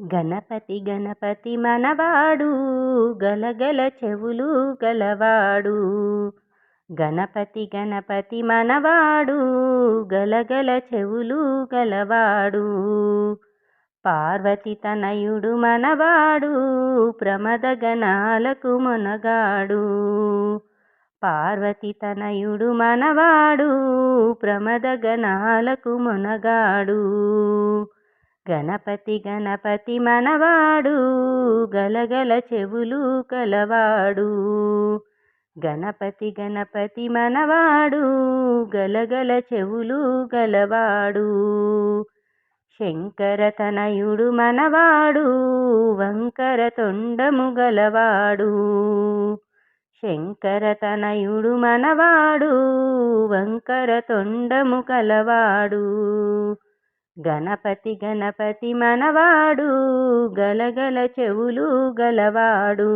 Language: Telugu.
గణపతి గణపతి మనవాడు గలగల చెవులు గలవాడు. గణపతి గణపతి మనవాడు గలగల చెవులు గలవాడు. పార్వతి తనయుడు మనవాడు ప్రమద గణాలకు మొనగాడు. పార్వతి తనయుడు మనవాడు ప్రమద గణాలకు మొనగాడు. గణపతి గణపతి మనవాడు గలగల చెవులు కలవాడు. గణపతి గణపతి మనవాడు గలగల చెవులు గలవాడు. శంకర తనయుడు మనవాడు వంకర తొండము గలవాడు. శంకర తనయుడు మనవాడు వంకర తొండము గలవాడు. గణపతి గణపతి మనవాడు గలగల చెవులు గలవాడు.